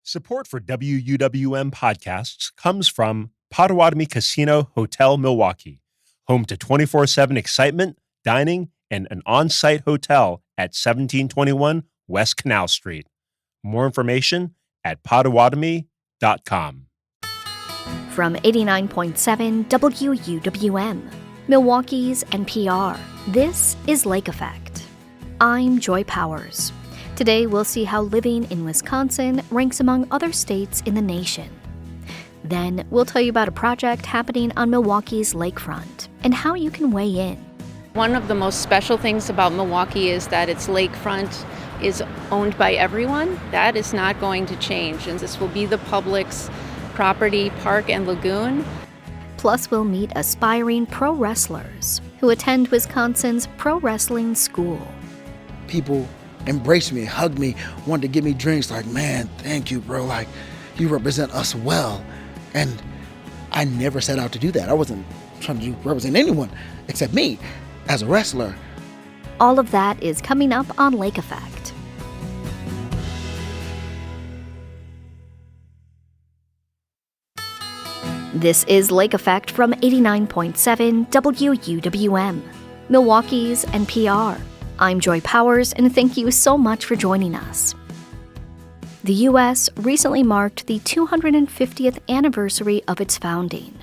Support for WUWM podcasts comes from Potawatomi Casino Hotel Milwaukee, home to 24/7 excitement, dining, and an on-site hotel at 1721 West Canal Street. More information at potawatomi.com. From 89.7 WUWM, Milwaukee's NPR, this is Lake Effect. I'm Joy Powers. Today, we'll see how living in Wisconsin ranks among other states in the nation. Then, we'll tell you about a project happening on Milwaukee's lakefront and how you can weigh in. One of the most special things about Milwaukee is that its lakefront is owned by everyone. That is not going to change, and this will be the public's property, park, and lagoon. Plus, we'll meet aspiring pro wrestlers who attend Wisconsin's pro wrestling school. People embraced me, hugged me, wanted to give me drinks. Like, man, thank you, bro. Like, you represent us well. And I never set out to do that. I wasn't trying to represent anyone except me as a wrestler. All of that is coming up on Lake Effect. This is Lake Effect from 89.7 WUWM, Milwaukee's NPR. I'm Joy Powers, and thank you so much for joining us. The U.S. recently marked the 250th anniversary of its founding.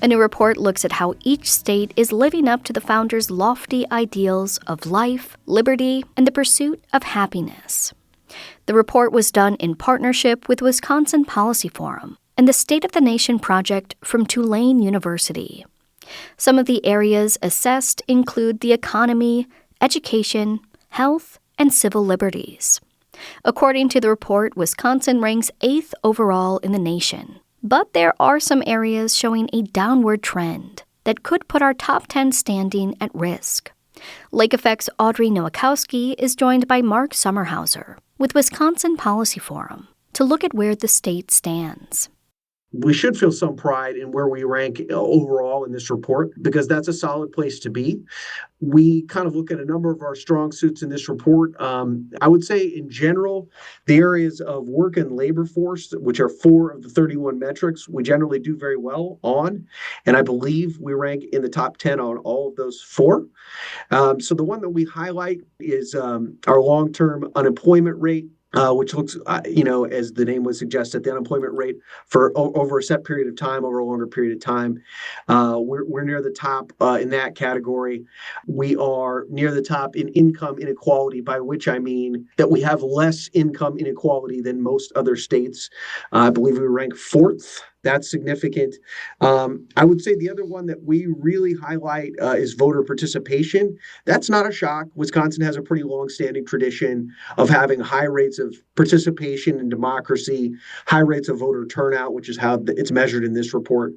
A new report looks at how each state is living up to the founders' lofty ideals of life, liberty, and the pursuit of happiness. The report was done in partnership with Wisconsin Policy Forum and the State of the Nation Project from Tulane University. Some of the areas assessed include the economy, education, health, and civil liberties. According to the report, Wisconsin ranks 8th overall in the nation. But there are some areas showing a downward trend that could put our top 10 standing at risk. Lake Effect's Audrey Nowakowski is joined by Mark Sommerhauser with Wisconsin Policy Forum to look at where the state stands. We should feel some pride in where we rank overall in this report, because that's a solid place to be. We kind of look at a number of our strong suits in this report. I would say in general, the areas of work and labor force, which are 4 of the 31 metrics, we generally do very well on. And I believe we rank in the top 10 on all of those 4. So the one that we highlight is our long-term unemployment rate. Which looks, as the name would suggest, at the unemployment rate for over a set period of time, over a longer period of time. We're near the top in that category. We are near the top in income inequality, by which I mean that we have less income inequality than most other states. I believe we rank 4th. That's significant. I would say the other one that we really highlight is voter participation. That's not a shock. Wisconsin has a pretty long-standing tradition of having high rates of participation in democracy, high rates of voter turnout, which is how it's measured in this report,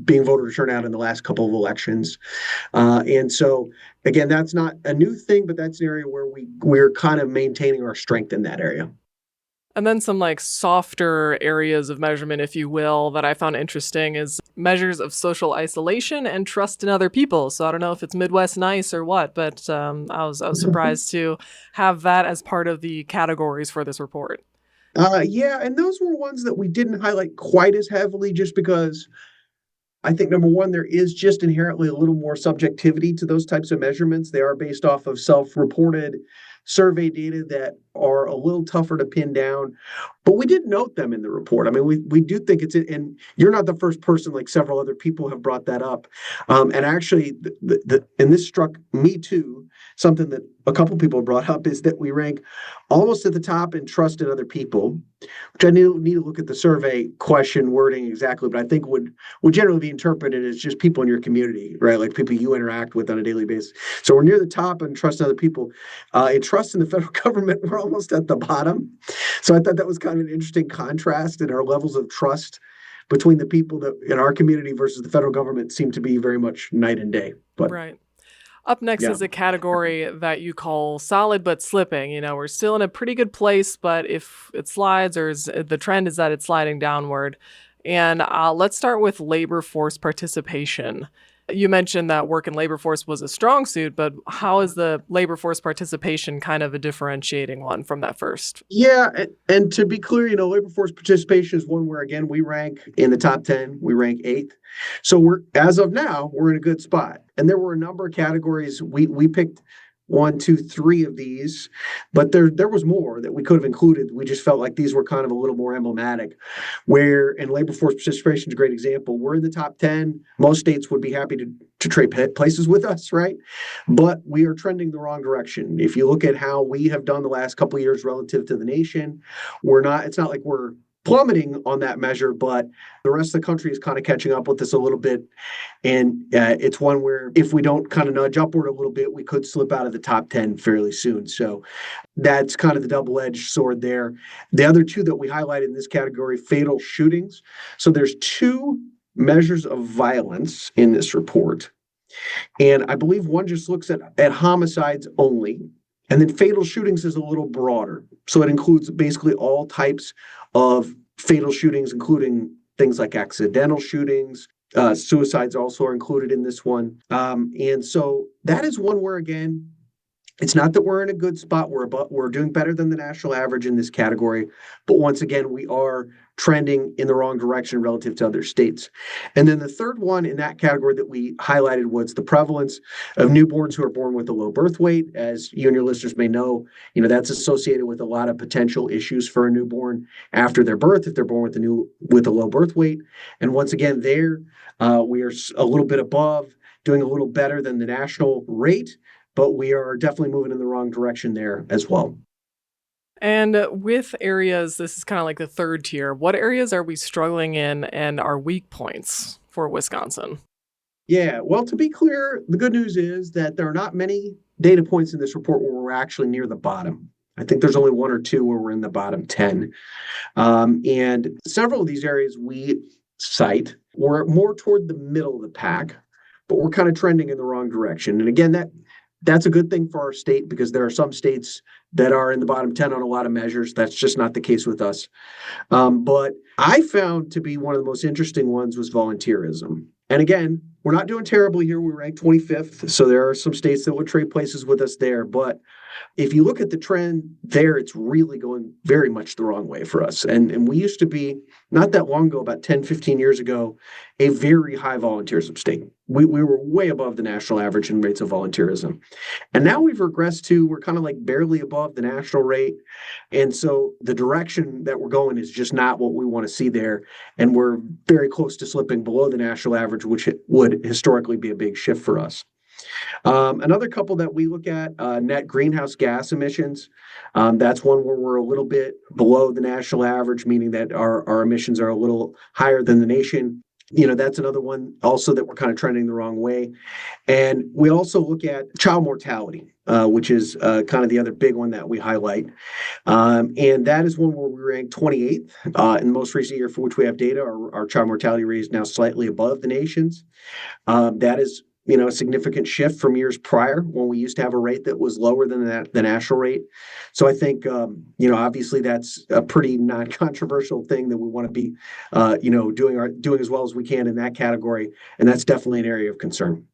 being voter turnout in the last couple of elections. And so, again, that's not a new thing, but that's an area where we're kind of maintaining our strength in that area. And then some softer areas of measurement, if you will, that I found interesting is measures of social isolation and trust in other people. So I don't know if it's Midwest nice or what, but I was surprised to have that as part of the categories for this report. Yeah, and those were ones that we didn't highlight quite as heavily, just because I think, number one, there is just inherently a little more subjectivity to those types of measurements. They are based off of self-reported survey data that are a little tougher to pin down, but we did note them in the report. I mean, we do think and you're not the first person, like several other people have brought that up. And actually, and this struck me too, something that a couple people brought up is that we rank almost at the top in trust in other people, which I need to look at the survey question wording exactly, but I think would generally be interpreted as just people in your community, right? Like people you interact with on a daily basis. So we're near the top in trust in other people. In trust in the federal government, we're almost at the bottom. So I thought that was kind of an interesting contrast in our levels of trust between the people that in our community versus the federal government seem to be very much night and day. But right. Up next is a category that you call solid but slipping. We're still in a pretty good place, but if it slides the trend is that it's sliding downward. And let's start with labor force participation. You mentioned that work and labor force was a strong suit, but how is the labor force participation kind of a differentiating one from that first? Yeah, and to be clear, labor force participation is one where again we rank in the top 10, we rank eighth. So we're as of now, we're in a good spot. And there were a number of categories. We picked one, two, three of these, but there was more that we could have included. We just felt like these were kind of a little more emblematic. Where in labor force participation is a great example. We're in the top 10. Most states would be happy to trade places with us, right? But we are trending the wrong direction. If you look at how we have done the last couple of years relative to the nation, it's not like we're plummeting on that measure, but the rest of the country is kind of catching up with us a little bit. And it's one where if we don't kind of nudge upward a little bit, we could slip out of the top 10 fairly soon. So that's kind of the double-edged sword there. The other two that we highlighted in this category, fatal shootings. So there's two measures of violence in this report. And I believe one just looks at homicides only. And then fatal shootings is a little broader. So it includes basically all types of fatal shootings, including things like accidental shootings. Suicides also are included in this one. And so that is one where, again, it's not that we're in a good spot. We're doing better than the national average in this category. But once again, we are trending in the wrong direction relative to other states. And then the third one in that category that we highlighted was the prevalence of newborns who are born with a low birth weight. As you and your listeners may know, that's associated with a lot of potential issues for a newborn after their birth if they're born with a low birth weight. And once again, we are a little bit above, doing a little better than the national rate, but we are definitely moving in the wrong direction there as well. And with areas, this is kind of like the third tier. What areas are we struggling in and are weak points for Wisconsin? Yeah, well, to be clear, the good news is that there are not many data points in this report where we're actually near the bottom. I think there's only one or two where we're in the bottom 10. And several of these areas we cite, we're more toward the middle of the pack, but we're kind of trending in the wrong direction. And again, that's a good thing for our state because there are some states that are in the bottom 10 on a lot of measures. That's just not the case with us. But I found to be one of the most interesting ones was volunteerism. And again, we're not doing terribly here. We rank 25th. So there are some states that would trade places with us there. But if you look at the trend there, it's really going very much the wrong way for us. And we used to be, not that long ago, about 10, 15 years ago, a very high volunteerism state. We were way above the national average in rates of volunteerism. And now we've regressed we're kind of like barely above the national rate. And so the direction that we're going is just not what we want to see there. And we're very close to slipping below the national average, which would historically be a big shift for us. Another couple that we look at, net greenhouse gas emissions. That's one where we're a little bit below the national average, meaning that our emissions are a little higher than the nation. That's another one also that we're kind of trending the wrong way. And we also look at child mortality, which is kind of the other big one that we highlight. And that is one where we ranked 28th in the most recent year for which we have data. Our child mortality rate is now slightly above the nation's. That is a significant shift from years prior when we used to have a rate that was lower than the national rate. So I think, obviously that's a pretty non-controversial thing that we want to be, doing as well as we can in that category. And that's definitely an area of concern.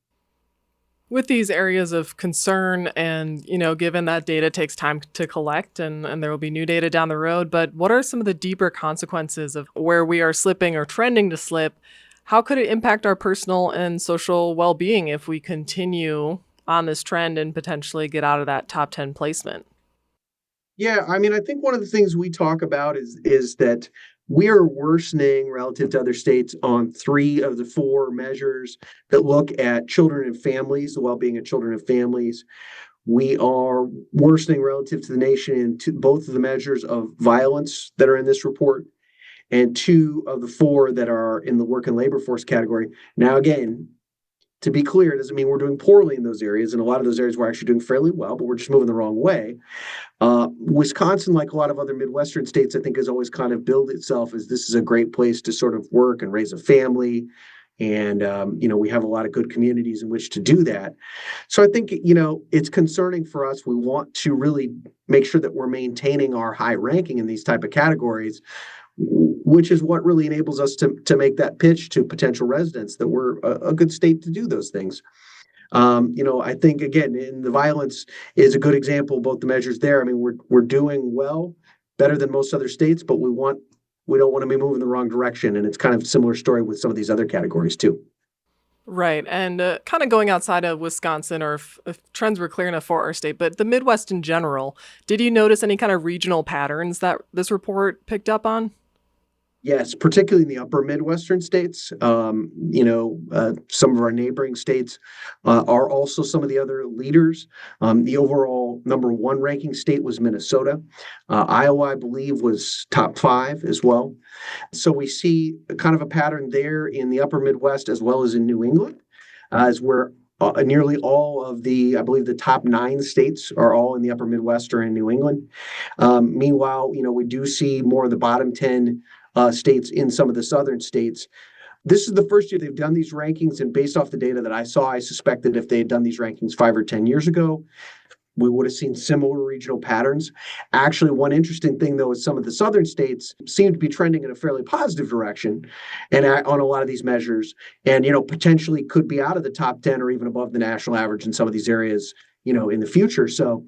With these areas of concern and, given that data takes time to collect and there will be new data down the road, but what are some of the deeper consequences of where we are slipping or trending to slip? How could it impact our personal and social well-being if we continue on this trend and potentially get out of that top 10 placement? Yeah, I think one of the things we talk about is that we are worsening relative to other states on 3 of the 4 measures that look at children and families, the well-being of children and families. We are worsening relative to the nation in both of the measures of violence that are in this report, and 2 of the 4 that are in the work and labor force category. Now, again, to be clear, it doesn't mean we're doing poorly in those areas. In a lot of those areas, we're actually doing fairly well, but we're just moving the wrong way. Wisconsin, like a lot of other Midwestern states, I think has always kind of billed itself as this is a great place to sort of work and raise a family. And, we have a lot of good communities in which to do that. So I think, it's concerning for us. We want to really make sure that we're maintaining our high ranking in these type of categories which is what really enables us to make that pitch to potential residents that we're a good state to do those things. I think, again, in the violence is a good example, both the measures there. I mean, we're doing well, better than most other states, but we don't want to be moving the wrong direction. And it's kind of a similar story with some of these other categories too. Right. And kind of going outside of Wisconsin, or if trends were clear enough for our state, but the Midwest in general, did you notice any kind of regional patterns that this report picked up on? Yes, particularly in the upper Midwestern states. Some of our neighboring states are also some of the other leaders. The overall number one ranking state was Minnesota. Iowa, I believe, was top 5 as well. So we see kind of a pattern there in the upper Midwest as well as in New England, as where nearly all of I believe the top 9 states are all in the upper Midwest or in New England. Meanwhile, we do see more of the bottom 10 states in some of the southern states. This is the first year they've done these rankings, and based off the data that I saw, I suspect that if they had done these rankings 5 or 10 years ago, we would have seen similar regional patterns. Actually, one interesting thing, though, is some of the southern states seem to be trending in a fairly positive direction and on a lot of these measures, and potentially could be out of the top 10 or even above the national average in some of these areas in the future. So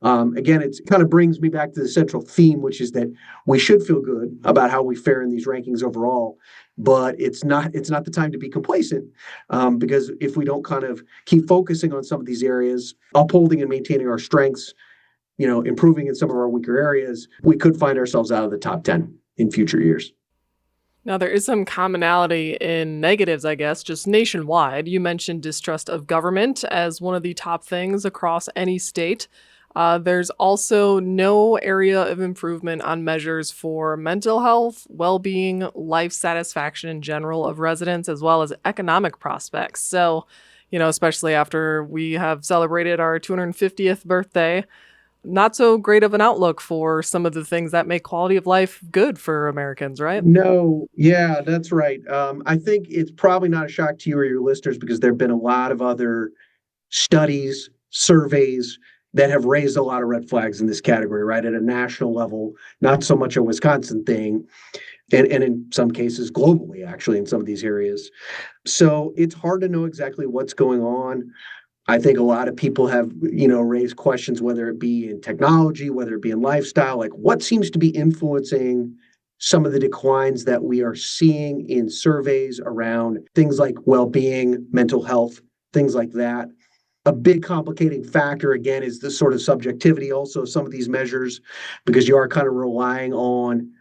again, it kind of brings me back to the central theme, which is that we should feel good about how we fare in these rankings overall, but it's not the time to be complacent, because if we don't kind of keep focusing on some of these areas, upholding and maintaining our strengths, improving in some of our weaker areas, we could find ourselves out of the top 10 in future years. Now, there is some commonality in negatives, I guess, just nationwide. You mentioned distrust of government as one of the top things across any state. There's also no area of improvement on measures for mental health, well-being, life satisfaction in general of residents, as well as economic prospects. So, especially after we have celebrated our 250th birthday, not so great of an outlook for some of the things that make quality of life good for Americans, right? No, yeah, that's right. I think it's probably not a shock to you or your listeners because there have been a lot of other studies, surveys that have raised a lot of red flags in this category, right? At a national level, not so much a Wisconsin thing, and in some cases globally, actually, in some of these areas. So it's hard to know exactly what's going on. I think a lot of people have, raised questions, whether it be in technology, whether it be in lifestyle, like what seems to be influencing some of the declines that we are seeing in surveys around things like well-being, mental health, things like that. A big complicating factor, again, is the sort of subjectivity also of some of these measures, because you are kind of relying on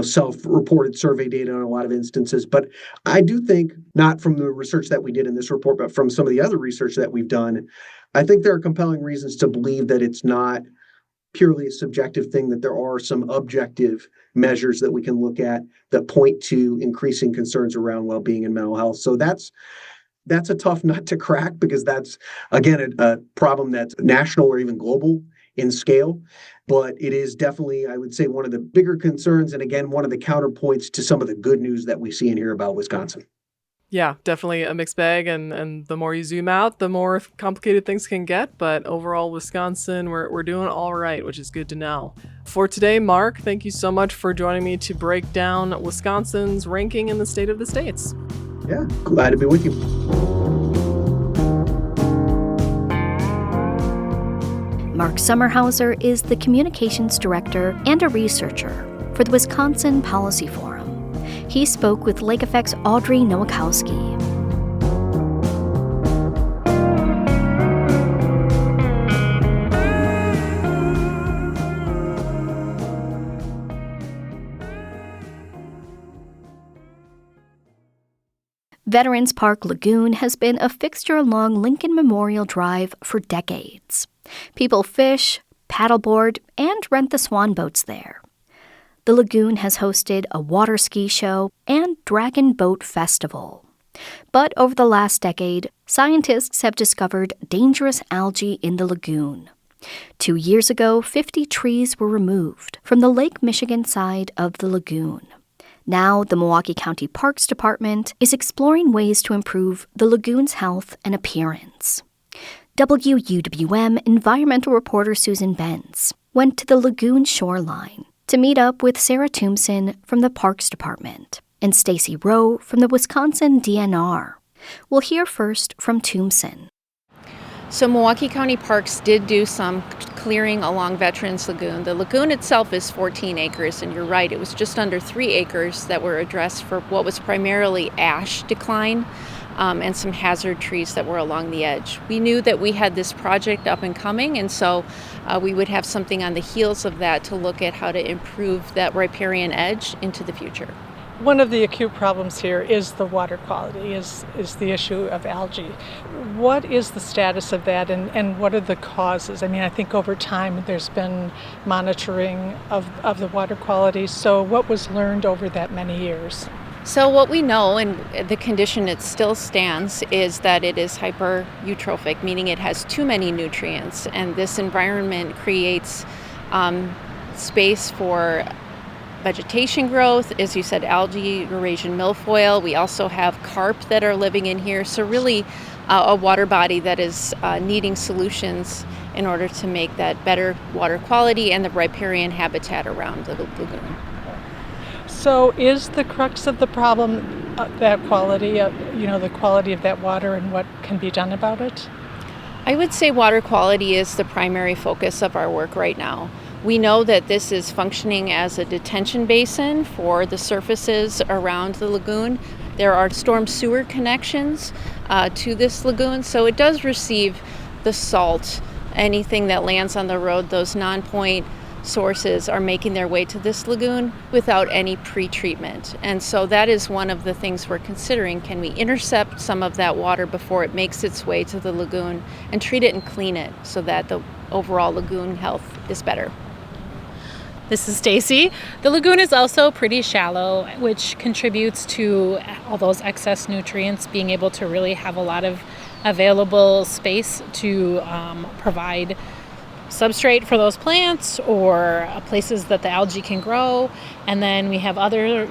self-reported survey data in a lot of instances. But I do think, not from the research that we did in this report, but from some of the other research that we've done, I think there are compelling reasons to believe that it's not purely a subjective thing, that there are some objective measures that we can look at that point to increasing concerns around well-being and mental health. So that's a tough nut to crack, because that's, again, a problem that's national or even global in scale. But it is definitely, I would say, one of the bigger concerns, and again, one of the counterpoints to some of the good news that we see and hear about Wisconsin. Yeah, definitely a mixed bag, and the more you zoom out, the more complicated things can get. But overall, Wisconsin, we're doing all right, which is good to know. For today, Mark, thank you so much for joining me to break down Wisconsin's ranking in the state of the states. Yeah, glad to be with you. Mark Sommerhauser is the communications director and a researcher for the Wisconsin Policy Forum. He spoke with Lake Effect's Audrey Nowakowski. Veterans Park Lagoon has been a fixture along Lincoln Memorial Drive for decades. People fish, paddleboard, and rent the swan boats there. The lagoon has hosted a water ski show and dragon boat festival. But over the last decade, scientists have discovered dangerous algae in the lagoon. 2 years ago, 50 trees were removed from the Lake Michigan side of the lagoon. Now, the Milwaukee County Parks Department is exploring ways to improve the lagoon's health and appearance. WUWM environmental reporter Susan Benz went to the lagoon shoreline to meet up with Sarah Tombson from the Parks Department and Stacy Rowe from the Wisconsin DNR. We'll hear first from Tombson. So Milwaukee County Parks did do some clearing along Veterans Lagoon. The lagoon itself is 14 acres, and you're right, it was just under 3 acres that were addressed for what was primarily ash decline and some hazard trees that were along the edge. We knew that we had this project up and coming, and so we would have something on the heels of that to look at how to improve that riparian edge into the future. One of the acute problems here is the water quality, is the issue of algae. What is the status of that, and what are the causes? I mean, I think over time there's been monitoring of the water quality. So what was learned over that many years? So what we know, and the condition it still stands, is that it is hyper-eutrophic, meaning it has too many nutrients, and this environment creates space for vegetation growth, as you said, algae, Eurasian milfoil. We also have carp that are living in here. So really a water body that is needing solutions in order to make that better water quality and the riparian habitat around the lagoon. So is the crux of the problem that quality, the quality of that water and what can be done about it? I would say water quality is the primary focus of our work right now. We know that this is functioning as a detention basin for the surfaces around the lagoon. There are storm sewer connections to this lagoon, so it does receive the salt. Anything that lands on the road, those non-point sources are making their way to this lagoon without any pre-treatment. And so that is one of the things we're considering. Can we intercept some of that water before it makes its way to the lagoon and treat it and clean it so that the overall lagoon health is better? This is Stacy. The lagoon is also pretty shallow, which contributes to all those excess nutrients, being able to really have a lot of available space to provide substrate for those plants or places that the algae can grow. And then we have other,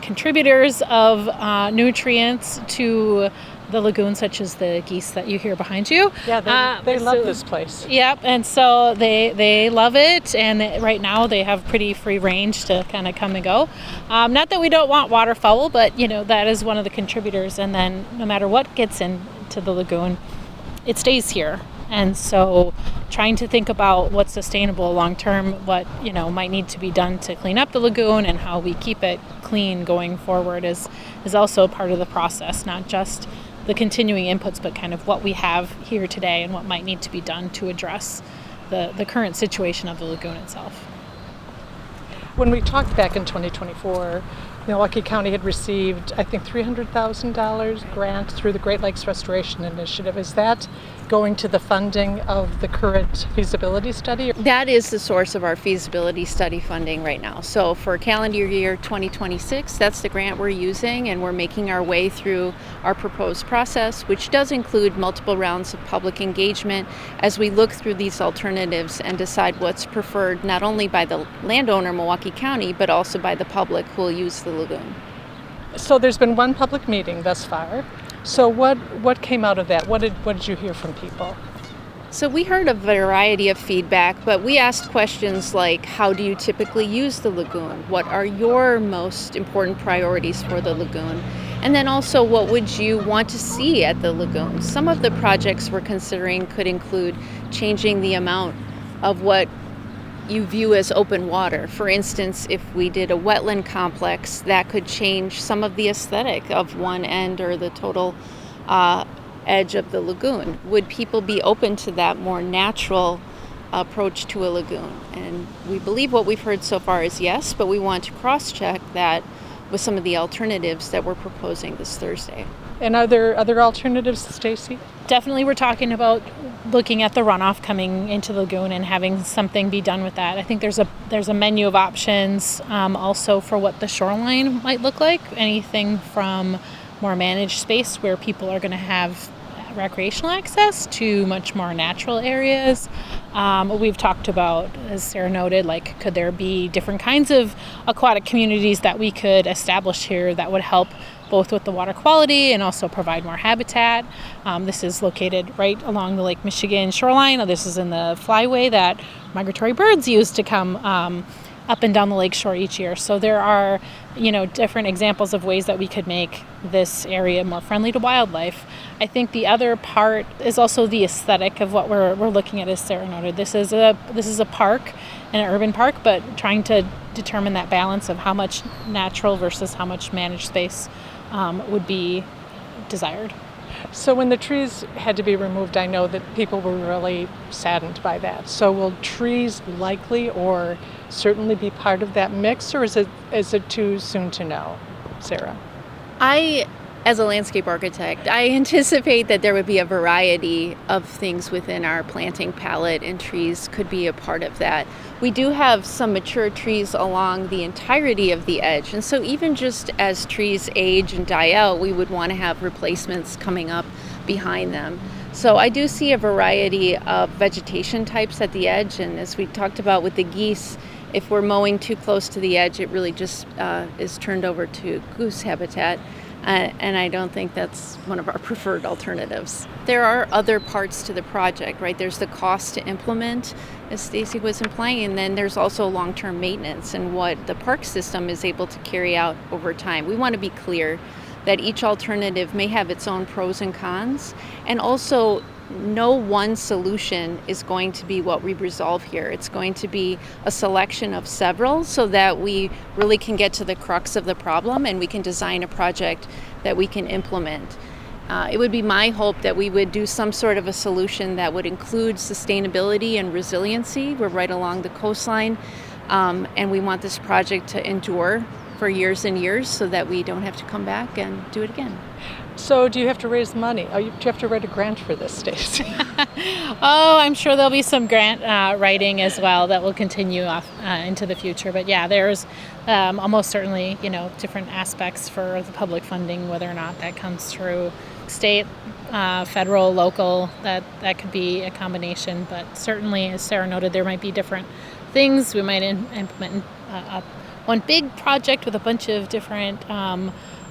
contributors of nutrients to the lagoon, such as the geese that you hear behind you. Yeah, they love this place. Yep, and so they love it, and right now they have pretty free range to kind of come and go. Not that we don't want waterfowl, but that is one of the contributors. And then no matter what gets into the lagoon, it stays here. And so trying to think about what's sustainable long term, what might need to be done to clean up the lagoon and how we keep it clean going forward is also part of the process, not just the continuing inputs, but kind of what we have here today and what might need to be done to address the current situation of the lagoon itself. When we talked back in 2024, Milwaukee County had received, I think, $300,000 grant through the Great Lakes Restoration Initiative. Is that going to the funding of the current feasibility study? That is the source of our feasibility study funding right now. So for calendar year 2026, that's the grant we're using, and we're making our way through our proposed process, which does include multiple rounds of public engagement as we look through these alternatives and decide what's preferred not only by the landowner, Milwaukee County, but also by the public who will use the lagoon. So there's been one public meeting thus far. So what came out of that? What did you hear from people? So we heard a variety of feedback, but we asked questions like, how do you typically use the lagoon? What are your most important priorities for the lagoon? And then also, what would you want to see at the lagoon? Some of the projects we're considering could include changing the amount of what you view as open water. For instance, if we did a wetland complex, that could change some of the aesthetic of one end or the total edge of the lagoon. Would people be open to that more natural approach to a lagoon? And we believe what we've heard so far is yes, but we want to cross-check that with some of the alternatives that we're proposing this Thursday. And are there other alternatives, Stacy? Definitely we're talking about looking at the runoff coming into the lagoon and having something be done with that. I think there's a menu of options also for what the shoreline might look like. Anything from more managed space where people are going to have recreational access to much more natural areas. We've talked about, as Sarah noted, like could there be different kinds of aquatic communities that we could establish here that would help both with the water quality and also provide more habitat. This is located right along the Lake Michigan shoreline. This is in the flyway that migratory birds use to come up and down the lakeshore each year. So there are, different examples of ways that we could make this area more friendly to wildlife. I think the other part is also the aesthetic of what we're looking at, as Sarah noted. This is a park, an urban park, but trying to determine that balance of how much natural versus how much managed space would be desired. So when the trees had to be removed, I know that people were really saddened by that. So will trees likely or certainly be part of that mix, or is it too soon to know, Sarah? As a landscape architect, I anticipate that there would be a variety of things within our planting palette, and trees could be a part of that. We do have some mature trees along the entirety of the edge, and so even just as trees age and die out, we would want to have replacements coming up behind them. So I do see a variety of vegetation types at the edge, and as we talked about with the geese, if we're mowing too close to the edge, it really just is turned over to goose habitat. And I don't think that's one of our preferred alternatives. There are other parts to the project, right? There's the cost to implement, as Stacy was implying, and then there's also long-term maintenance and what the park system is able to carry out over time. We want to be clear that each alternative may have its own pros and cons, and also no one solution is going to be what we resolve here. It's going to be a selection of several so that we really can get to the crux of the problem and we can design a project that we can implement. It would be my hope that we would do some sort of a solution that would include sustainability and resiliency. We're right along the coastline, and we want this project to endure for years and years so that we don't have to come back and do it again. So do you have to raise money? Do you have to write a grant for this, Stacy? Oh, I'm sure there'll be some grant writing as well that will continue off into the future. But yeah, there's almost certainly, different aspects for the public funding, whether or not that comes through state, federal, local, that could be a combination. But certainly, as Sarah noted, there might be different things. We might implement one big project with a bunch of different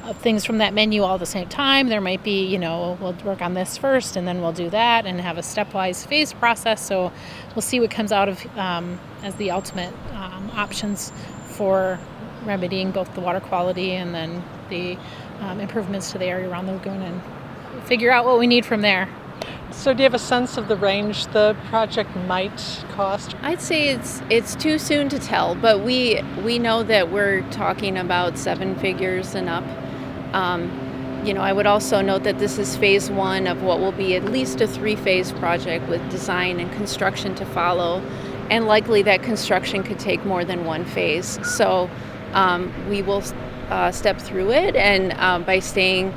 of things from that menu all at the same time. There might be, we'll work on this first and then we'll do that and have a stepwise phase process. So we'll see what comes out of as the ultimate options for remedying both the water quality and then the improvements to the area around the lagoon and figure out what we need from there. So do you have a sense of the range the project might cost? I'd say it's too soon to tell, but we know that we're talking about 7 figures and up. I would also note that this is phase 1 of what will be at least a 3-phase project with design and construction to follow, and likely that construction could take more than 1 phase. So we will step through it, and by staying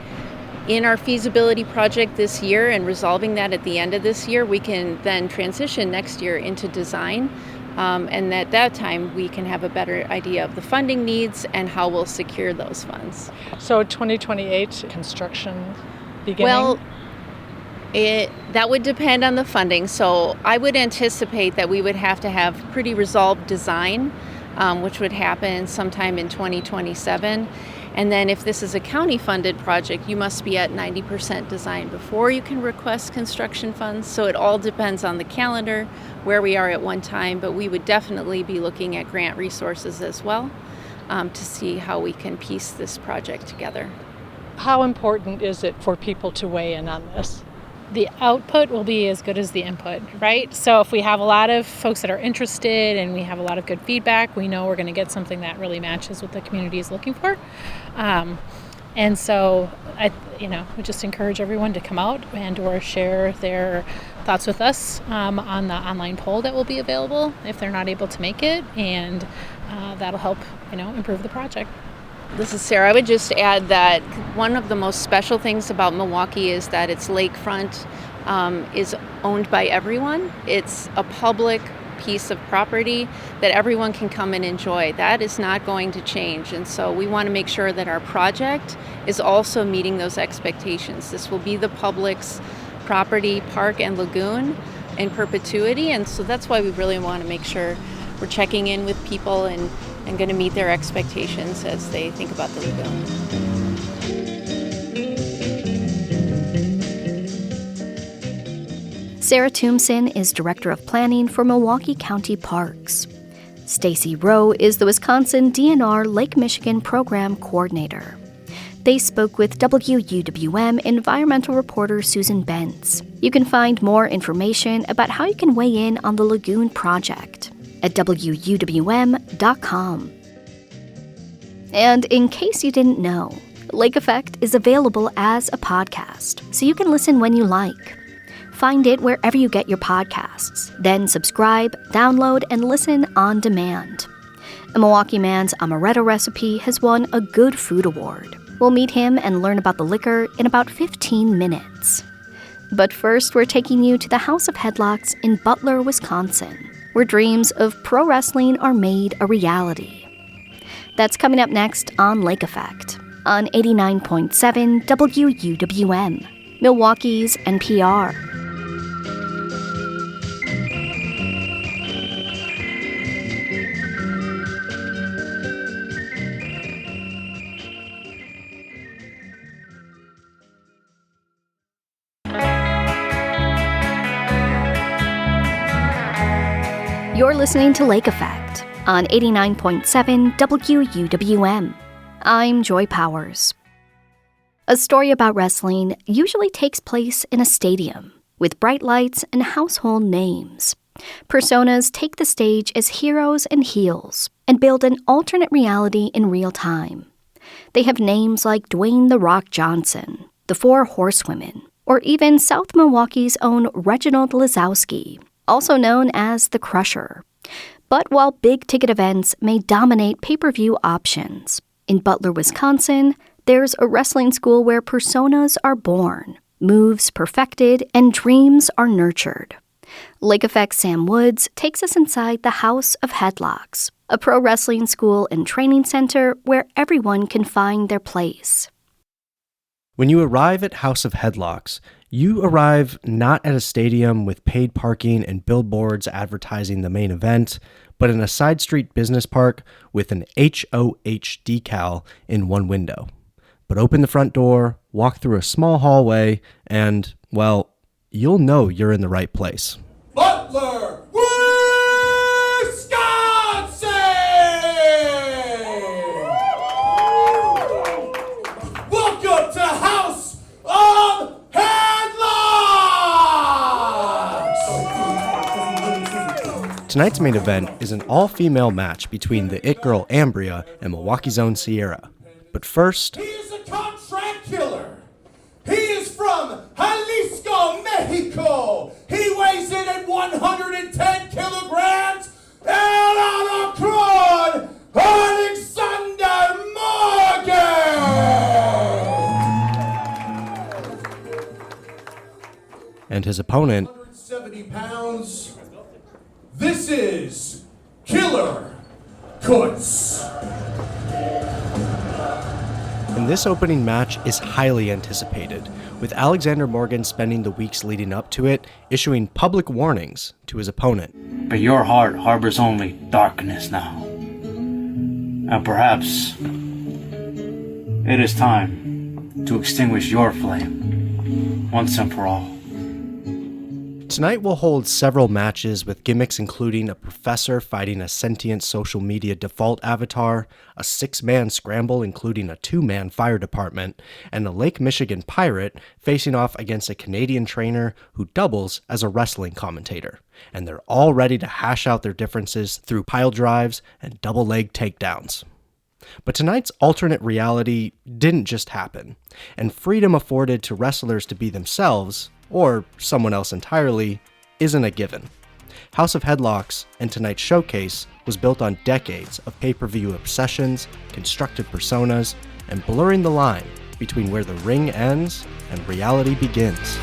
in our feasibility project this year and resolving that at the end of this year, we can then transition next year into design. And at that time, we can have a better idea of the funding needs and how we'll secure those funds. So 2028 construction beginning? Well, that would depend on the funding. So I would anticipate that we would have to have pretty resolved design, which would happen sometime in 2027. And then if this is a county-funded project, you must be at 90% design before you can request construction funds. So it all depends on the calendar, where we are at one time, but we would definitely be looking at grant resources as well to see how we can piece this project together. How important is it for people to weigh in on this? The output will be as good as the input, right? So if we have a lot of folks that are interested and we have a lot of good feedback, we know we're going to get something that really matches what the community is looking for. And so I would just encourage everyone to come out and or share their thoughts with us on the online poll that will be available if they're not able to make it, and that'll help improve the project. This is Sarah. I would just add that one of the most special things about Milwaukee is that its lakefront is owned by everyone. It's a public piece of property that everyone can come and enjoy. That is not going to change. And so we want to make sure that our project is also meeting those expectations. This will be the public's property, park, and lagoon in perpetuity. And so that's why we really want to make sure we're checking in with people and going to meet their expectations as they think about the lagoon. Sarah Tombson is Director of Planning for Milwaukee County Parks. Stacy Rowe is the Wisconsin DNR Lake Michigan Program Coordinator. They spoke with WUWM environmental reporter Susan Benz. You can find more information about how you can weigh in on the lagoon project at WUWM.com. And in case you didn't know, Lake Effect is available as a podcast, so you can listen when you like. Find it wherever you get your podcasts. Then subscribe, download, and listen on demand. A Milwaukee man's amaretto recipe has won a Good Food Award. We'll meet him and learn about the liquor in about 15 minutes. But first, we're taking you to the House of Headlocks in Butler, Wisconsin, where dreams of pro wrestling are made a reality. That's coming up next on Lake Effect on 89.7 WUWM, Milwaukee's NPR. You're listening to Lake Effect on 89.7 WUWM. I'm Joy Powers. A story about wrestling usually takes place in a stadium with bright lights and household names. Personas take the stage as heroes and heels and build an alternate reality in real time. They have names like Dwayne "The Rock" Johnson, the Four Horsewomen, or even South Milwaukee's own Reginald Lazowski, also known as the Crusher. But while big-ticket events may dominate pay-per-view options, in Butler, Wisconsin, there's a wrestling school where personas are born, moves perfected, and dreams are nurtured. Lake Effect's Sam Woods takes us inside the House of Headlocks, a pro wrestling school and training center where everyone can find their place. When you arrive at House of Headlocks, you arrive not at a stadium with paid parking and billboards advertising the main event, but in a side street business park with an HOH decal in one window. But open the front door, walk through a small hallway, and, well, you'll know you're in the right place. Butler, Wisconsin! Welcome to House of Headlocks! Tonight's main event is an all-female match between the It Girl Ambria and Milwaukee's own Sierra. But first... He is a contract killer. He is from Jalisco, Mexico. He weighs in at 110 kilograms. And on a crowd, Alexander Morgan. And his opponent... 170 pounds. This is Killer Kuntz. And this opening match is highly anticipated, with Alexander Morgan spending the weeks leading up to it issuing public warnings to his opponent. But your heart harbors only darkness now. And perhaps it is time to extinguish your flame once and for all. Tonight we'll hold several matches with gimmicks including a professor fighting a sentient social media default avatar, a 6-man scramble including a 2-man fire department, and a Lake Michigan pirate facing off against a Canadian trainer who doubles as a wrestling commentator. And they're all ready to hash out their differences through pile drives and double leg takedowns. But tonight's alternate reality didn't just happen, and freedom afforded to wrestlers to be themselves, or someone else entirely, isn't a given. House of Headlocks and tonight's showcase was built on decades of pay-per-view obsessions, constructed personas, and blurring the line between where the ring ends and reality begins.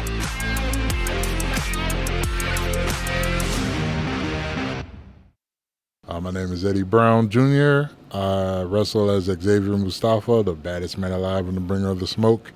My name is Eddie Brown Jr. I wrestle as Xavier Mustafa, the baddest man alive and the bringer of the smoke.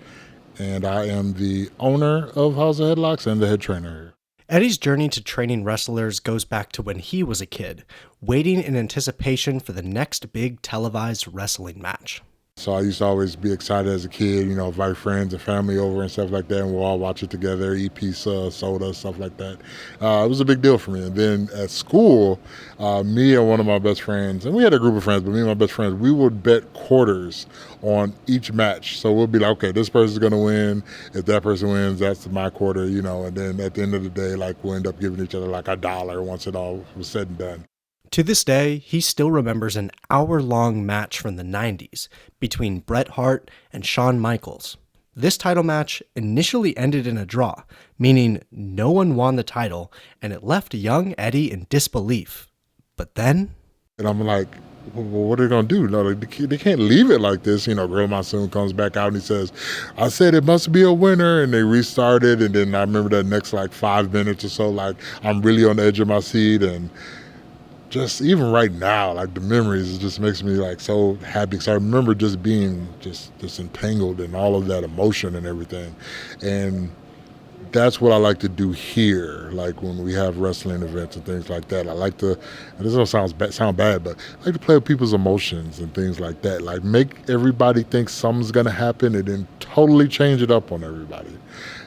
And I am the owner of House of Headlocks and the head trainer here. Eddie's journey to training wrestlers goes back to when he was a kid, waiting in anticipation for the next big televised wrestling match. So I used to always be excited as a kid, invite friends and family over and stuff like that, and we'll all watch it together, eat pizza, soda, stuff like that. It was a big deal for me. And then at school, me and one of my best friends, and we had a group of friends, but me and my best friends, we would bet quarters on each match. So we'll be like, okay, this person's going to win. If that person wins, that's my quarter, and then at the end of the day, we'll end up giving each other $1 once it all was said and done. To this day, he still remembers an hour-long match from the 90s between Bret Hart and Shawn Michaels. This title match initially ended in a draw, meaning no one won the title, and it left young Eddie in disbelief. But then... And I'm like, well, what are they going to do? No, they can't leave it like this. Gorilla Monsoon comes back out and he says, I said it must be a winner, and they restarted, and then I remember that next 5 minutes or so, I'm really on the edge of my seat, and just even right now, the memories, it just makes me so happy. Because I remember just being just entangled in all of that emotion and everything. And that's what I like to do here, when we have wrestling events and things like that. I like to, and this don't sound bad, but I like to play with people's emotions and things like that. Make everybody think something's going to happen and then totally change it up on everybody.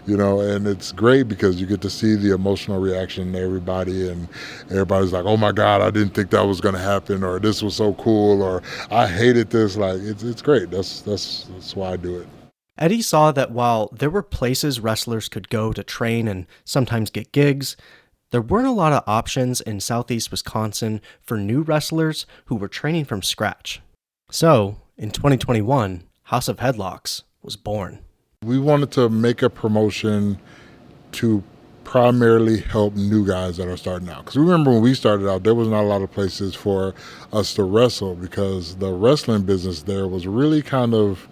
And it's great because you get to see the emotional reaction to everybody, and everybody's like, oh my God, I didn't think that was going to happen, or this was so cool, or I hated this. It's great. That's why I do it. Eddie saw that while there were places wrestlers could go to train and sometimes get gigs, there weren't a lot of options in Southeast Wisconsin for new wrestlers who were training from scratch. So, in 2021, House of Headlocks was born. We wanted to make a promotion to primarily help new guys that are starting out. Because remember when we started out, there was not a lot of places for us to wrestle because the wrestling business there was really kind of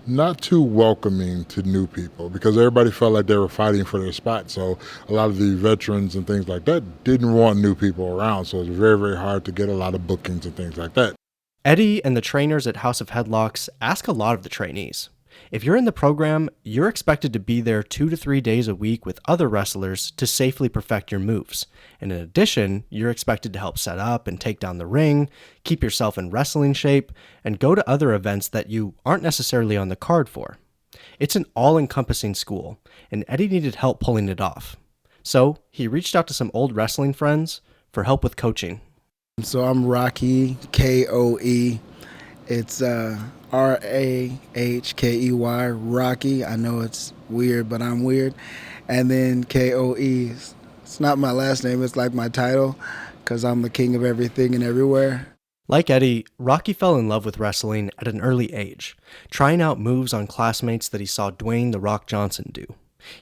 not too welcoming to new people because everybody felt like they were fighting for their spot. So a lot of the veterans and things like that didn't want new people around. So it was very, very hard to get a lot of bookings and things like that. Eddie and the trainers at House of Headlocks ask a lot of the trainees. If you're in the program, you're expected to be there 2 to 3 days a week with other wrestlers to safely perfect your moves. And in addition, you're expected to help set up and take down the ring, keep yourself in wrestling shape, and go to other events that you aren't necessarily on the card for. It's an all-encompassing school, and Eddie needed help pulling it off. So he reached out to some old wrestling friends for help with coaching. So I'm Rocky, K-O-E. It's R-A-H-K-E-Y, Rocky. I know it's weird, but I'm weird. And then K-O-E. It's not my last name, it's like my title, because I'm the king of everything and everywhere. Like Eddie, Rocky fell in love with wrestling at an early age, trying out moves on classmates that he saw Dwayne "The Rock" Johnson do.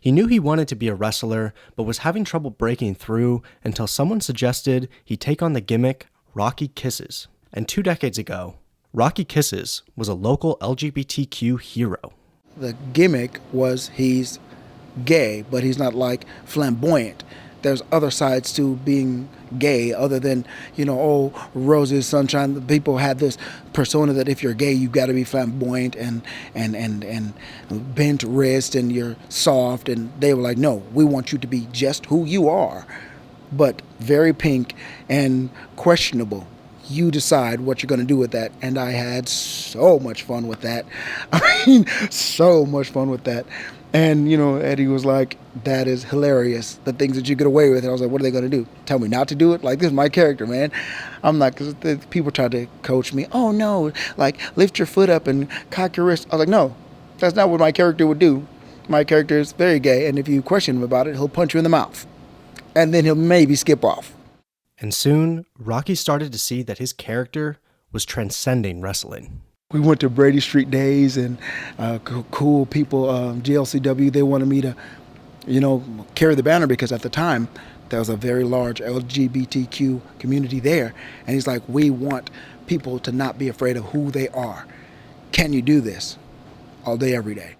He knew he wanted to be a wrestler, but was having trouble breaking through until someone suggested he take on the gimmick Rocky Kisses. And 2 decades ago, Rocky Kisses was a local LGBTQ hero. The gimmick was he's gay, but he's not flamboyant. There's other sides to being gay other than, roses, sunshine. The people had this persona that if you're gay, you've got to be flamboyant and bent wrist and you're soft. And they were like, no, we want you to be just who you are, but very pink and questionable. You decide what you're going to do with that. And I had so much fun with that. So much fun with that. And, Eddie was like, that is hilarious, the things that you get away with. And I was like, what are they going to do? Tell me not to do it? This is my character, man. I'm not, because people tried to coach me. Oh, no, lift your foot up and cock your wrist. I was like, no, that's not what my character would do. My character is very gay. And if you question him about it, he'll punch you in the mouth. And then he'll maybe skip off. And soon, Rocky started to see that his character was transcending wrestling. We went to Brady Street Days and cool people, GLCW, they wanted me to, carry the banner because at the time there was a very large LGBTQ community there. And he's like, we want people to not be afraid of who they are. Can you do this? All day, every day.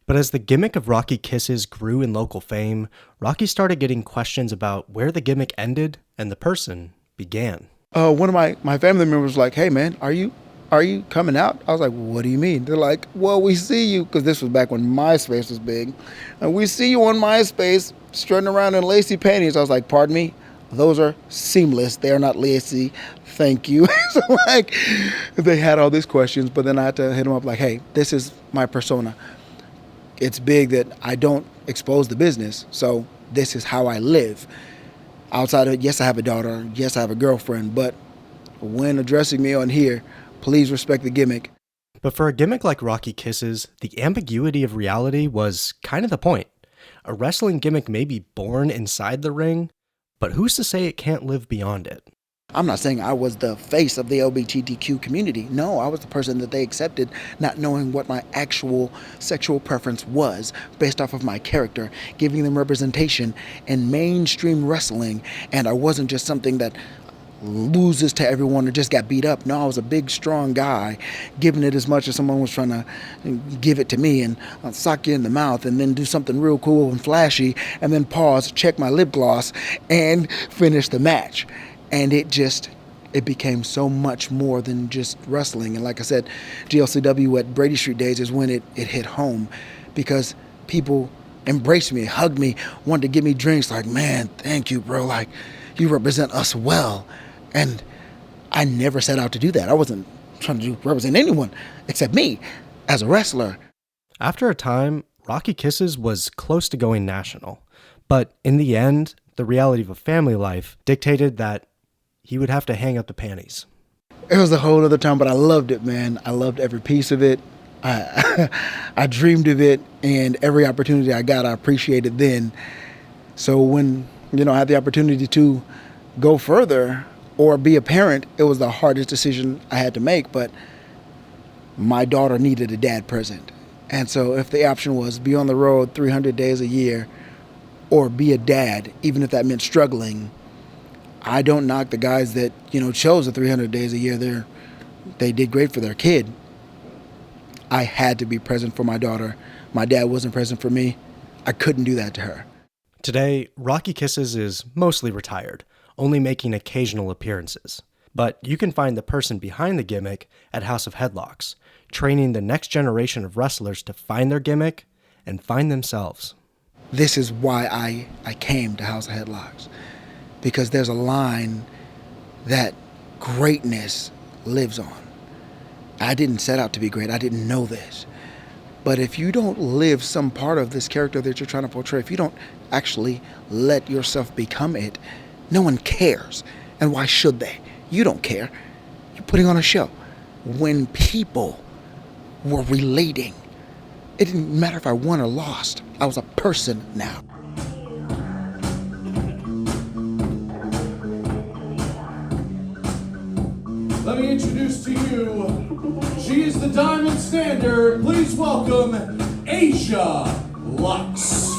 But as the gimmick of Rocky Kisses grew in local fame, Rocky started getting questions about where the gimmick ended and the person began. One of my family members was like, hey man, are you coming out? I was like, what do you mean? They're like, well, we see you, because this was back when MySpace was big, and we see you on MySpace strutting around in lacy panties. I was like, pardon me? Those are seamless. They are not lacy. thank you. So like, they had all these questions, but then I had to hit them up like, hey, this is my persona. It's big that I don't expose the business, so this is how I live. Outside of, yes, I have a daughter, yes, I have a girlfriend, but when addressing me on here, please respect the gimmick. But for a gimmick like Rocky Kisses, the ambiguity of reality was kind of the point. A wrestling gimmick may be born inside the ring, but who's to say it can't live beyond it? I'm not saying I was the face of the LGBTQ community. No, I was the person that they accepted, not knowing what my actual sexual preference was based off of my character, giving them representation in mainstream wrestling. And I wasn't just something that loses to everyone or just got beat up. No, I was a big, strong guy, giving it as much as someone was trying to give it to me, and I'll sock you in the mouth and then do something real cool and flashy and then pause, check my lip gloss, and finish the match. And it became so much more than just wrestling. And like I said, GLCW at Brady Street days is when it hit home, because people embraced me, hugged me, wanted to give me drinks like, man, thank you, bro. Like, you represent us well. And I never set out to do that. I wasn't trying to represent anyone except me as a wrestler. After a time, Rocky Kisses was close to going national. But in the end, the reality of a family life dictated that he would have to hang up the panties. It was a whole other time, but I loved it, man. I loved every piece of it. I dreamed of it, and every opportunity I got, I appreciated then. So when, I had the opportunity to go further or be a parent, it was the hardest decision I had to make, but my daughter needed a dad present. And so if the option was be on the road 300 days a year or be a dad, even if that meant struggling, I don't knock the guys that, chose the 300 days a year. They did great for their kid. I had to be present for my daughter. My dad wasn't present for me. I couldn't do that to her. Today, Rocky Kisses is mostly retired, only making occasional appearances. But you can find the person behind the gimmick at House of Headlocks, training the next generation of wrestlers to find their gimmick and find themselves. This is why I came to House of Headlocks, because there's a line that greatness lives on. I didn't set out to be great. I didn't know this. But if you don't live some part of this character that you're trying to portray, if you don't actually let yourself become it, no one cares. And why should they? You don't care. You're putting on a show. When people were relating, it didn't matter if I won or lost. I was a person now. Let me introduce to you, she is the Diamond Standard. Please welcome Asia Lux.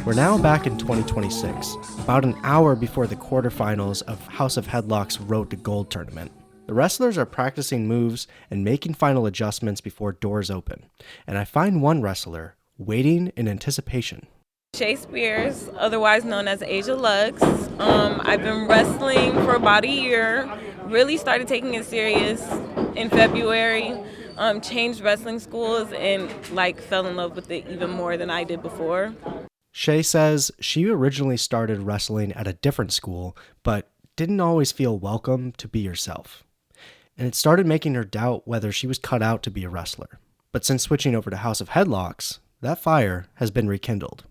We're now back in 2026, about an hour before the quarterfinals of House of Headlocks Road to Gold tournament. The wrestlers are practicing moves and making final adjustments before doors open, and I find one wrestler waiting in anticipation. Shay Spears, otherwise known as Asia Lux. I've been wrestling for about a year, really started taking it serious in February, changed wrestling schools and fell in love with it even more than I did before. Shay says she originally started wrestling at a different school, but didn't always feel welcome to be herself. And it started making her doubt whether she was cut out to be a wrestler. But since switching over to House of Headlocks, that fire has been rekindled.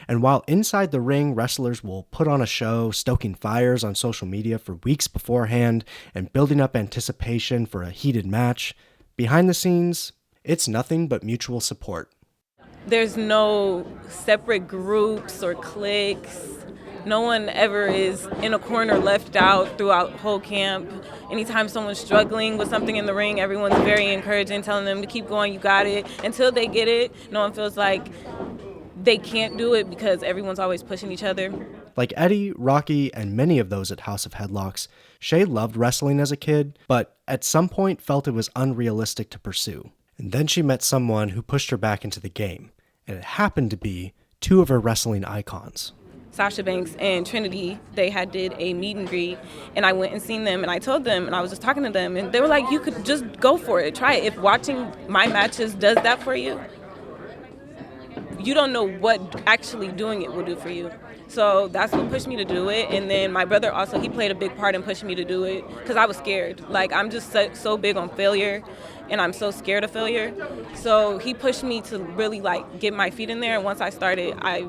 And while inside the ring, wrestlers will put on a show, stoking fires on social media for weeks beforehand and building up anticipation for a heated match, behind the scenes, it's nothing but mutual support. There's no separate groups or cliques. No one ever is in a corner left out throughout whole camp. Anytime someone's struggling with something in the ring, everyone's very encouraging, telling them to keep going, you got it. Until they get it, no one feels like they can't do it because everyone's always pushing each other. Like Eddie, Rocky, and many of those at House of Headlocks, Shay loved wrestling as a kid, but at some point felt it was unrealistic to pursue. And then she met someone who pushed her back into the game, and it happened to be two of her wrestling icons. Sasha Banks and Trinity, they did a meet and greet, and I went and seen them, and I told them, and I was just talking to them, and they were like, you could just go for it, try it. If watching my matches does that for you, you don't know what actually doing it will do for you. So that's what pushed me to do it. And then my brother also, he played a big part in pushing me to do it because I was scared. Like, I'm just so big on failure, and I'm so scared of failure. So he pushed me to really, like, get my feet in there. And once I started, I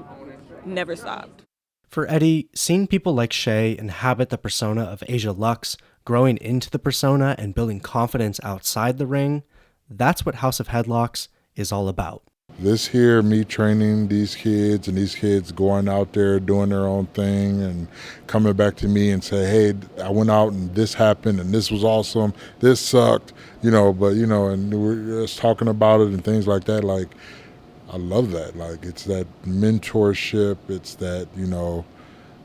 never stopped. For Eddie, seeing people like Shay inhabit the persona of Asia Lux, growing into the persona and building confidence outside the ring, that's what House of Headlocks is all about. This here, me training these kids and these kids going out there doing their own thing and coming back to me and say, hey, I went out and this happened and this was awesome, this sucked, but, and we're just talking about it and things like that. Like, I love that. Like, it's that mentorship. It's that, I don't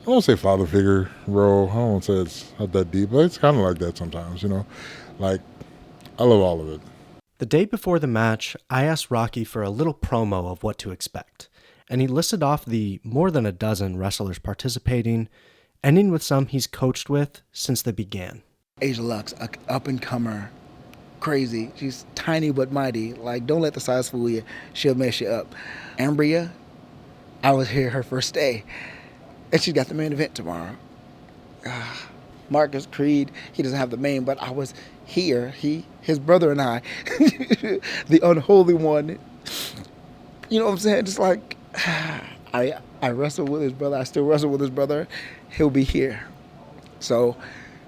want to say father figure role. I don't want to say it's not that deep, but it's kind of like that sometimes, Like, I love all of it. The day before the match, I asked Rocky for a little promo of what to expect, and he listed off the more than a dozen wrestlers participating, ending with some he's coached with since they began. Asia Lux, a up-and-comer, crazy. She's tiny but mighty. Like, don't let the size fool you. She'll mess you up. Ambria, I was here her first day, and she's got the main event tomorrow. Marcus Creed, he doesn't have the main, but I was here. His brother and I, the unholy one. You know what I'm saying? Just like, I wrestled with his brother. I still wrestle with his brother. He'll be here. So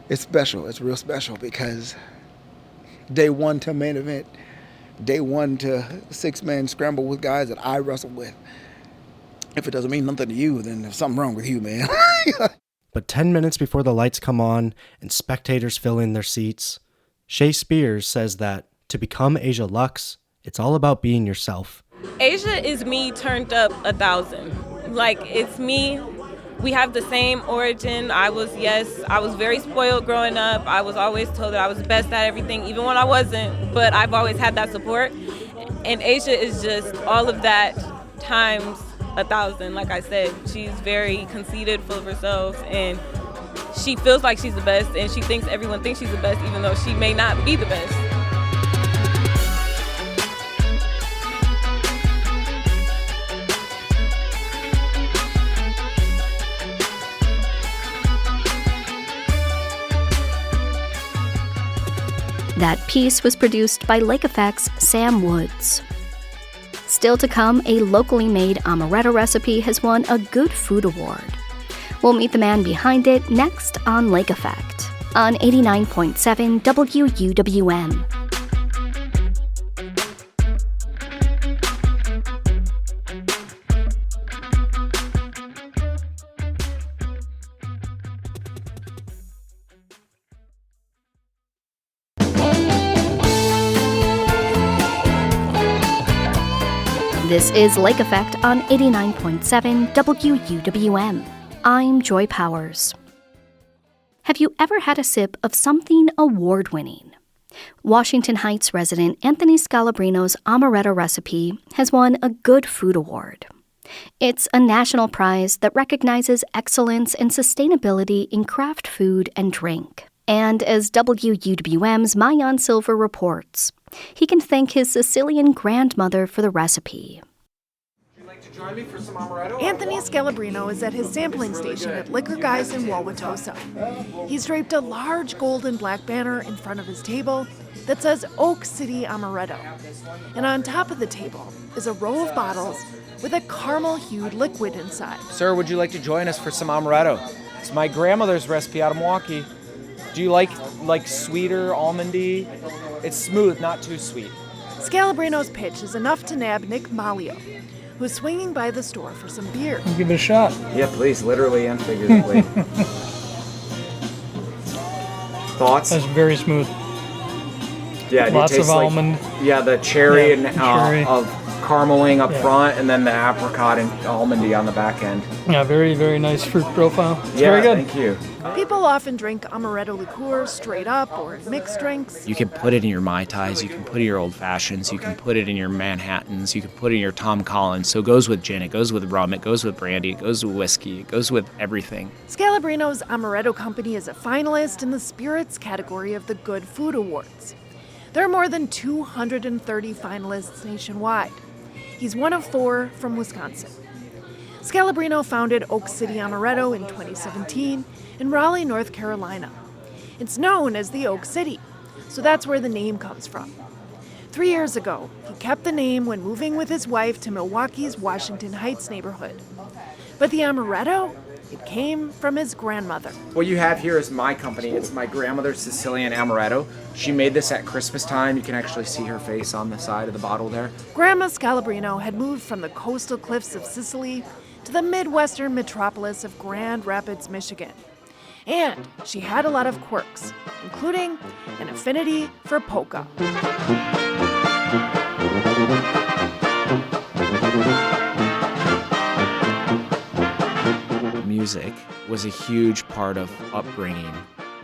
it's special. It's real special because day one to main event, day one to 6-man scramble with guys that I wrestle with. If it doesn't mean nothing to you, then there's something wrong with you, man. But 10 minutes before the lights come on and spectators fill in their seats, Shay Spears says that to become Asia Lux, it's all about being yourself. Asia is me turned up 1,000. Like, it's me. We have the same origin. I was very spoiled growing up. I was always told that I was best at everything, even when I wasn't. But I've always had that support. And Asia is just all of that times 1,000. Like I said, she's very conceited, full of herself, and she feels like she's the best, and she thinks everyone thinks she's the best, even though she may not be the best. That piece was produced by Lake Effect's Sam Woods. Still to come, a locally made amaretto recipe has won a Good Food Award. We'll meet the man behind it next on Lake Effect on 89.7 WUWM. This is Lake Effect on 89.7 WUWM. I'm Joy Powers. Have you ever had a sip of something award-winning? Washington Heights resident Anthony Scalabrino's amaretto recipe has won a Good Food Award. It's a national prize that recognizes excellence and sustainability in craft food and drink. And as WUWM's Mayan Silver reports, he can thank his Sicilian grandmother for the recipe. Join me for some amaretto. Anthony Scalabrino is at his sampling station at Liquor Guys in Wauwatosa. He's draped a large gold and black banner in front of his table that says Oak City Amaretto. And on top of the table is a row of bottles with a caramel-hued liquid inside. Sir, would you like to join us for some amaretto? It's my grandmother's recipe out of Milwaukee. Do you like sweeter, almondy? It's smooth, not too sweet. Scalabrino's pitch is enough to nab Nick Malio, who's swinging by the store for some beer. Give it a shot. Yeah, please, literally and figuratively. Thoughts? That's very smooth. Yeah, lots it tastes of like, almond. Yeah, the cherry Yeah, and cherry. Of carameling up front, and then the apricot and almondy on the back end. Yeah, very, very nice fruit profile. It's Yeah, very good. thank you. People often drink amaretto liqueur straight up or in mixed drinks. You can put it in your Mai Tais, you can put it in your Old Fashions, you can put it in your Manhattans, you can put it in your Tom Collins. So it goes with gin, it goes with rum, it goes with brandy, it goes with whiskey, it goes with everything. Scalabrino's Amaretto Company is a finalist in the spirits category of the Good Food Awards. There are more than 230 finalists nationwide. He's one of 4 from Wisconsin. Scalabrino founded Oak City Amaretto in 2017 in Raleigh, North Carolina. It's known as the Oak City, so that's where the name comes from. 3 years ago, he kept the name when moving with his wife to Milwaukee's Washington Heights neighborhood. But the Amaretto, it came from his grandmother. What you have here is my company. It's my grandmother's Sicilian Amaretto. She made this at Christmas time. You can actually see her face on the side of the bottle there. Grandma Scalabrino had moved from the coastal cliffs of Sicily to the Midwestern metropolis of Grand Rapids, Michigan. And she had a lot of quirks, including an affinity for polka. Music was a huge part of upbringing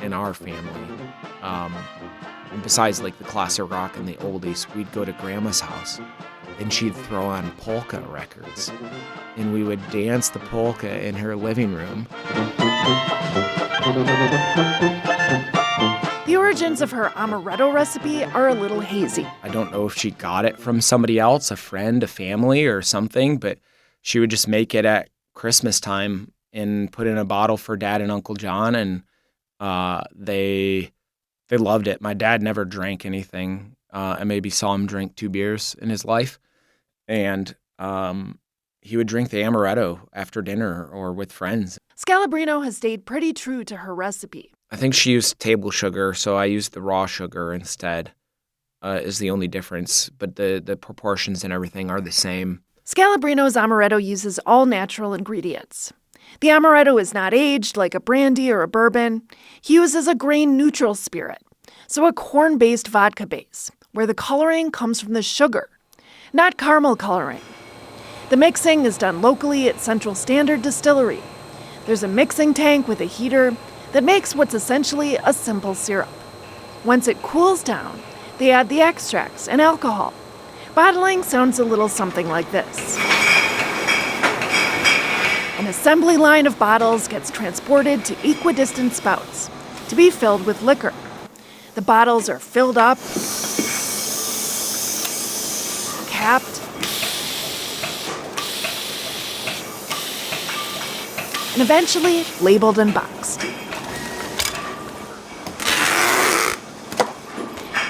in our family. And besides like the classic rock and the oldies, we'd go to Grandma's house and she'd throw on polka records and we would dance the polka in her living room. The origins of her amaretto recipe are a little hazy. I don't know if she got it from somebody else, a friend, a family, or something, but she would just make it at Christmas time and put in a bottle for Dad and Uncle John, and they loved it. My dad never drank anything. I maybe saw him drink 2 beers in his life, and he would drink the amaretto after dinner or with friends. Scalabrino has stayed pretty true to her recipe. I think she used table sugar, so I used the raw sugar instead, is the only difference. But the proportions and everything are the same. Scalabrino's amaretto uses all natural ingredients. The amaretto is not aged like a brandy or a bourbon. He uses a grain-neutral spirit, so a corn-based vodka base, where the coloring comes from the sugar, not caramel coloring. The mixing is done locally at Central Standard Distillery. There's a mixing tank with a heater that makes what's essentially a simple syrup. Once it cools down, they add the extracts and alcohol. Bottling sounds a little something like this. An assembly line of bottles gets transported to equidistant spouts to be filled with liquor. The bottles are filled up, capped, and eventually labeled and boxed.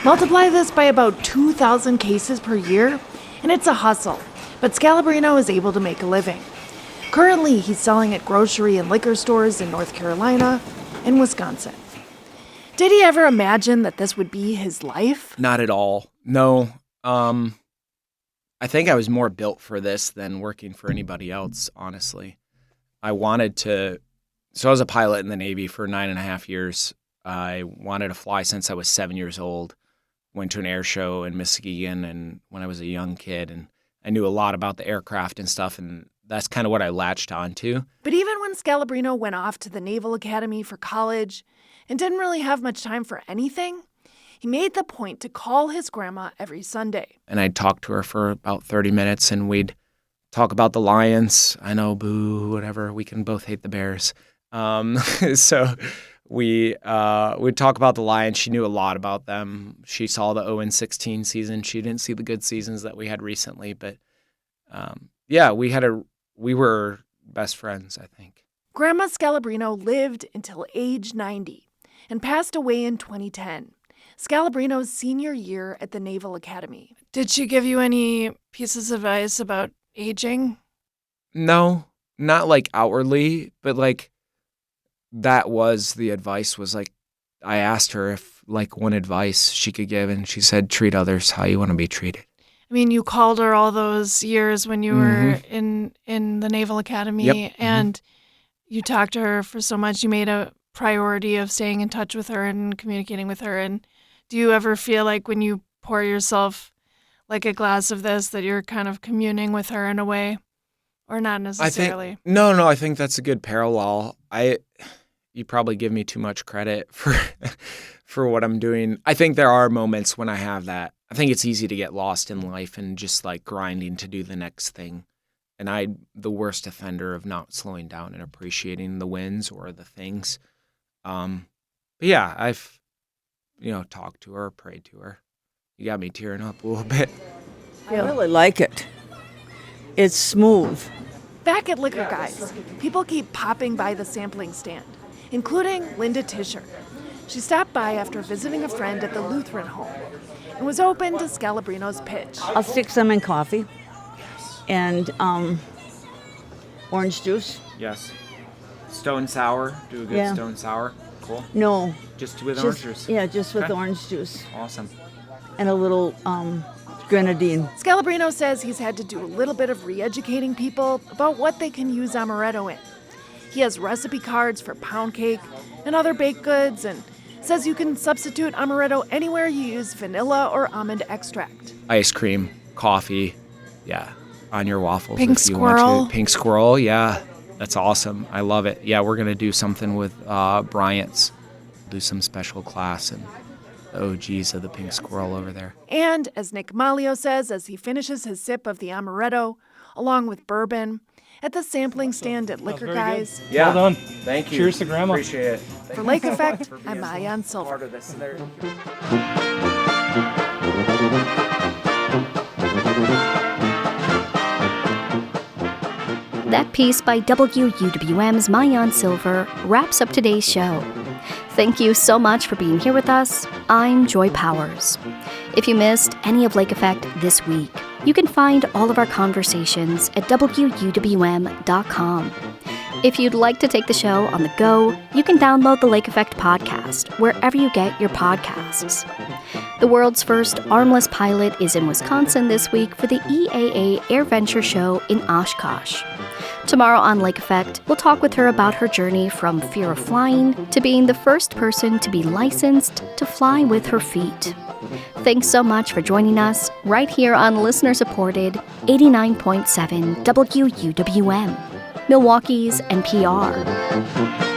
Multiply this by about 2,000 cases per year, and it's a hustle, but Scalabrino is able to make a living. Currently, he's selling at grocery and liquor stores in North Carolina and Wisconsin. Did he ever imagine that this would be his life? Not at all. No. I think I was more built for this than working for anybody else, honestly. I wanted to, so I was a pilot in the Navy for 9.5 years. I wanted to fly since I was 7 years old. Went to an air show in Muskegon and when I was a young kid, and I knew a lot about the aircraft and stuff, and that's kind of what I latched onto. But even when Scalabrino went off to the Naval Academy for college and didn't really have much time for anything, he made the point to call his grandma every Sunday. And I'd talk to her for about 30 minutes, and we'd talk about the Lions. I know, boo, whatever. We can both hate the Bears. So we'd talk about the Lions. She knew a lot about them. She saw the 0-16 season. She didn't see the good seasons that we had recently, but yeah, we were best friends, I think. Grandma Scalabrino lived until age 90 and passed away in 2010, Scalabrino's senior year at the Naval Academy. Did she give you any pieces of advice about aging? No, not like outwardly, but like that was the advice. Was like, I asked her if like one advice she could give, and she said, treat others how you want to be treated. I mean, you called her all those years when you were in the Naval Academy, and you talked to her for so much. You made a priority of staying in touch with her and communicating with her. And do you ever feel like when you pour yourself like a glass of this that you're kind of communing with her in a way, or not necessarily? No, I think that's a good parallel. You probably give me too much credit for what I'm doing. I think there are moments when I have that. I think it's easy to get lost in life and just like grinding to do the next thing. And I'm the worst offender of not slowing down and appreciating the wins or the things. But yeah, I've, talked to her, prayed to her. You got me tearing up a little bit. I really like it. It's smooth. Back at Liquor Guys, people keep popping by the sampling stand, including Linda Tischer. She stopped by after visiting a friend at the Lutheran home and was open to Scalabrino's pitch. I'll stick some in coffee and orange juice. Yes. Stone sour. Do a good stone sour. Cool. No. Just with orange juice? Yeah, just with orange juice. Awesome. And a little grenadine. Scalabrino says he's had to do a little bit of re-educating people about what they can use amaretto in. He has recipe cards for pound cake and other baked goods, and says you can substitute amaretto anywhere you use vanilla or almond extract. Ice cream, coffee, on your waffles Pink if you squirrel. want to. Pink squirrel, yeah. That's awesome. I love it. Yeah, we're going to do something with Bryant's. Do some special class and the OGs of the pink squirrel over there. And, as Nick Malio says as he finishes his sip of the amaretto, along with bourbon, at the sampling stand at Liquor Guys. Yeah. Well done. Thank you. Cheers to Grandma. Appreciate it. For Lake Effect, I'm Maayan Silver. That piece by WUWM's Maayan Silver wraps up today's show. Thank you so much for being here with us. I'm Joy Powers. If you missed any of Lake Effect this week, you can find all of our conversations at WUWM.com. If you'd like to take the show on the go, you can download the Lake Effect podcast wherever you get your podcasts. The world's first armless pilot is in Wisconsin this week for the EAA AirVenture show in Oshkosh. Tomorrow on Lake Effect, we'll talk with her about her journey from fear of flying to being the first person to be licensed to fly with her feet. Thanks so much for joining us right here on listener-supported 89.7 WUWM, Milwaukee's NPR.